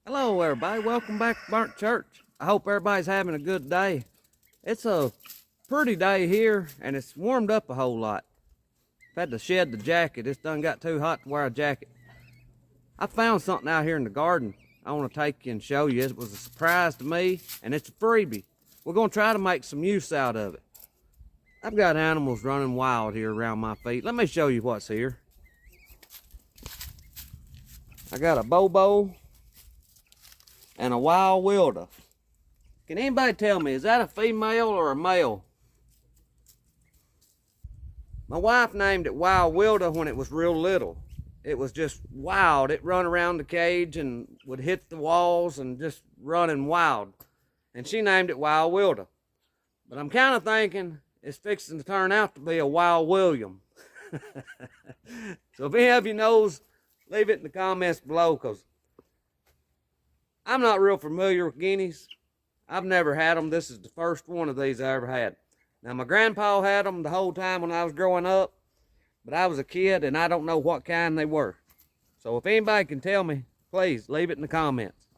Hello everybody, welcome back to Burnt Church. I hope everybody's having a good day. It's a pretty day here and it's warmed up a whole lot. I've had to shed the jacket, it's done got too hot to wear a jacket. I found something out here in the garden I want to take you and show you. It was a surprise to me and it's a freebie. We're going to try to make some use out of it. I've got animals running wild here around my feet. Let me show you what's here. I got a Bobo and a Wild Wilder. Can anybody tell me, is that a female or a male? My wife named it Wild Wilder when it was real little. It was just wild. It run around the cage and would hit the walls and just running wild. And she named it Wild Wilder. But I'm kind of thinking it's fixing to turn out to be a Wild William. So if any of you knows, leave it in the comments below, because I'm not real familiar with guineas. I've never had them. This is the first one of these I ever had. Now, my grandpa had them the whole time when I was growing up, but I was a kid and I don't know what kind they were. So if anybody can tell me, please leave it in the comments.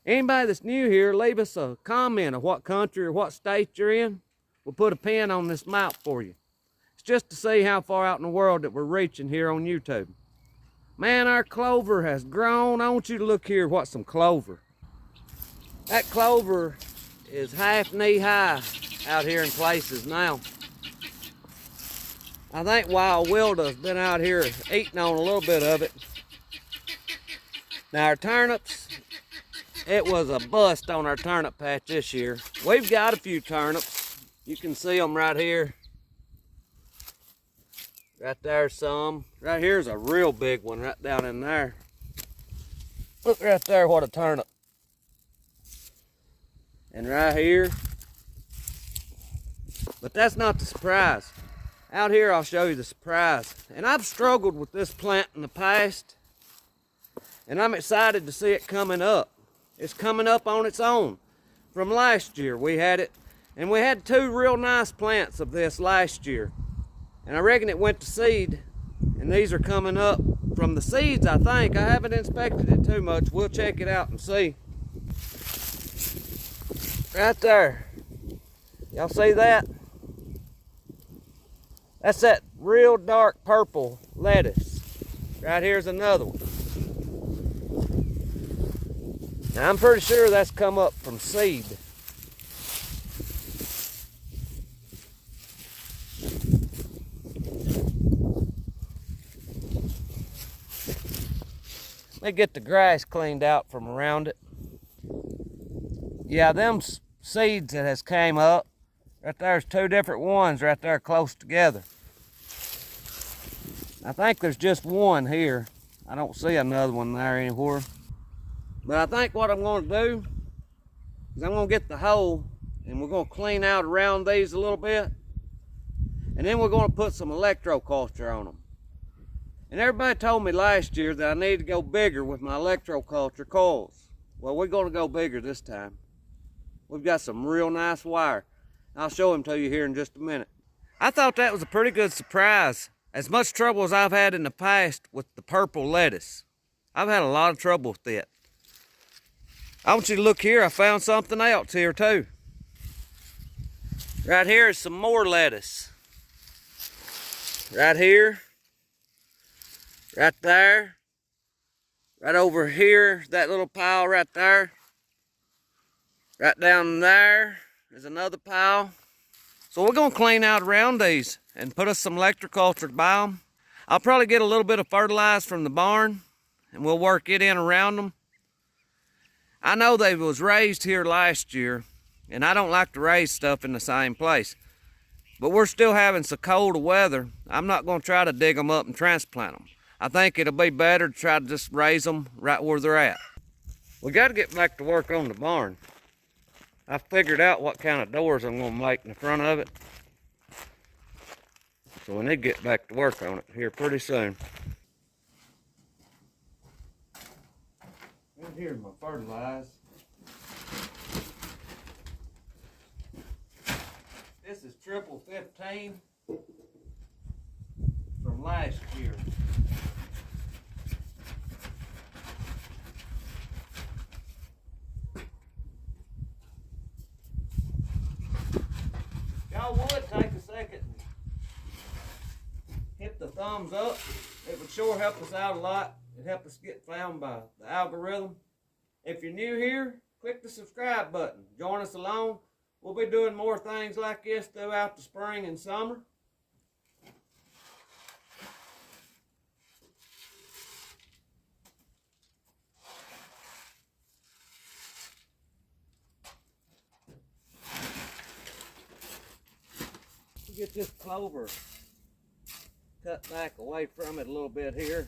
Anybody that's new here, leave us a comment of what country or what state you're in. We'll put a pin on this map for you. It's just to see how far out in the world that we're reaching here on YouTube. Man, our clover has grown. I want you to look here what some clover. That clover is half knee high out here in places now. I think Wild Wilder's been out here eating on a little bit of it. Now our turnips, it was a bust on our turnip patch this year. We've got a few turnips. You can see them right here. Right there's some. Right here's a real big one right down in there. Look right there, what a turnip. And right here. But that's not the surprise. Out here I'll show you the surprise. And I've struggled with this plant in the past. And I'm excited to see it coming up. It's coming up on its own. From last year we had it. And we had two real nice plants of this last year. And I reckon it went to seed. And these are coming up from the seeds, I think. I haven't inspected it too much. We'll check it out and see. Right there. Y'all see that? That's that real dark purple lettuce. Right here's another one. Now I'm pretty sure that's come up from seed. Let me get the grass cleaned out from around it. Yeah, them seeds that has came up, right there's two different ones right there close together. I think there's just one here. I don't see another one there anywhere. But I think what I'm going to do is I'm going to get the hoe and we're going to clean out around these a little bit. And then we're going to put some electroculture on them. And everybody told me last year that I need to go bigger with my electroculture coils. Well, we're going to go bigger this time. We've got some real nice wire. I'll show them to you here in just a minute. I thought that was a pretty good surprise. As much trouble as I've had in the past with the purple lettuce, I've had a lot of trouble with it. I want you to look here. I found something else here too. Right here is some more lettuce. Right here. Right there. Right over here, that little pile right there. Right down there is another pile. So we're going to clean out around these and put us some electroculture by them. I'll probably get a little bit of fertilizer from the barn and we'll work it in around them. I know they was raised here last year and I don't like to raise stuff in the same place. But we're still having so cold of weather, I'm not going to try to dig them up and transplant them. I think it'll be better to try to just raise them right where they're at. We got to get back to work on the barn. I figured out what kind of doors I'm going to make in the front of it. So we need to get back to work on it here pretty soon. And here's my fertilizer. This is triple 15 from last year. y'all would take a second and hit the thumbs up, it would sure help us out a lot. It'd help us get found by the algorithm. If you're new here, click the subscribe button. Join us along. We'll be doing more things like this throughout the spring and summer. Get this clover cut back away from it a little bit here.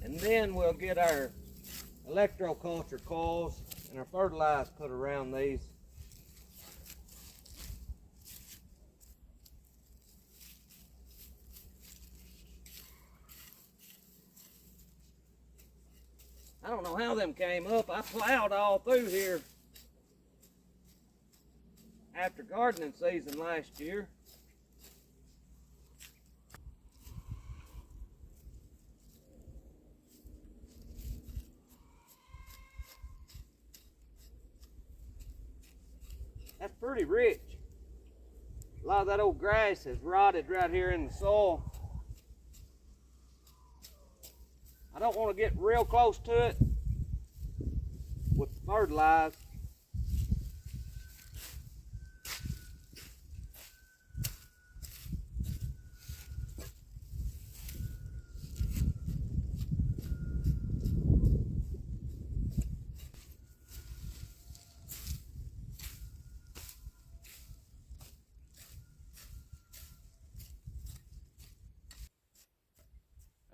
And then we'll get our ElectroCulture coils and our fertilizer put around these. I don't know how them came up. I plowed all through here after gardening season last year. That's pretty rich. A lot of that old grass has rotted right here in the soil. I don't want to get real close to it with the fertilizer.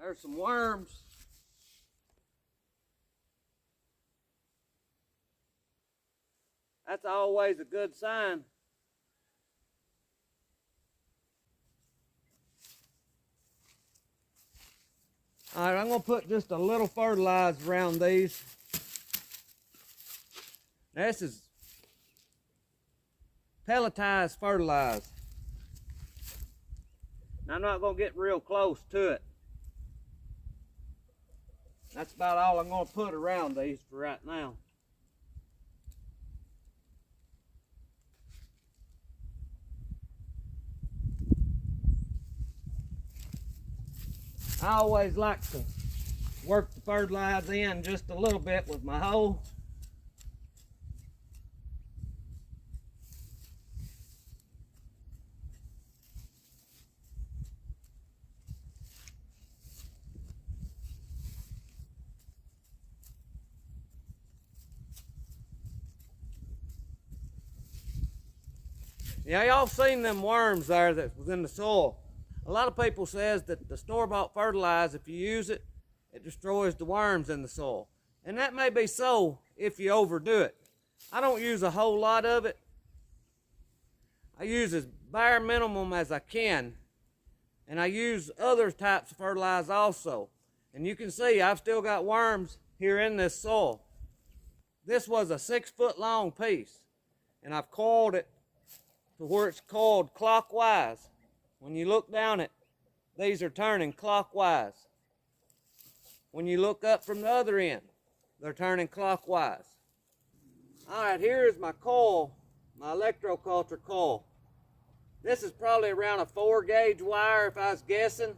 There's some worms. That's always a good sign. All right, I'm going to put just a little fertilizer around these. This is pelletized fertilizer. Now, I'm not going to get real close to it. That's about all I'm going to put around these for right now. I always like to work the fertilizer in just a little bit with my hoe. Yeah, y'all seen them worms there that was in the soil. A lot of people says that the store-bought fertilizer, if you use it, it destroys the worms in the soil. And that may be so if you overdo it. I don't use a whole lot of it. I use as bare minimum as I can. And I use other types of fertilizer also. And you can see I've still got worms here in this soil. This was a 6-foot long piece. And I've coiled it to where it's coiled clockwise. When you look down it, these are turning clockwise. When you look up from the other end, they're turning clockwise. All right, here is my coil, my ElectroCulture coil. This is probably around a 4-gauge wire if I was guessing,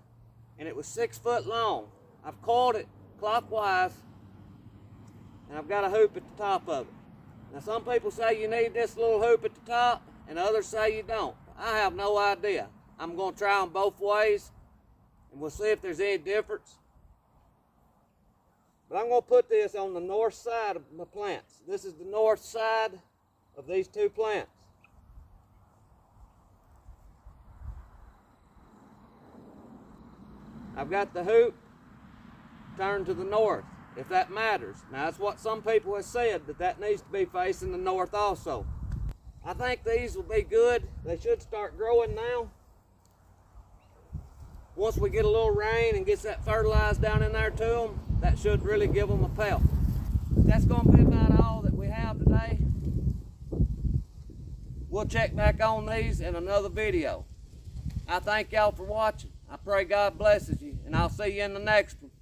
and it was 6 foot long. I've coiled it clockwise, and I've got a hoop at the top of it. Now some people say you need this little hoop at the top, and others say you don't. I have no idea. I'm going to try them both ways, and we'll see if there's any difference. But I'm going to put this on the north side of my plants. This is the north side of these two plants. I've got the hoop turned to the north, if that matters. Now, that's what some people have said, that needs to be facing the north also. I think these will be good. They should start growing now. Once we get a little rain and gets that fertilizer down in there to them, that should really give them a pelt. That's going to be about all that we have today. We'll check back on these in another video. I thank y'all for watching. I pray God blesses you, and I'll see you in the next one.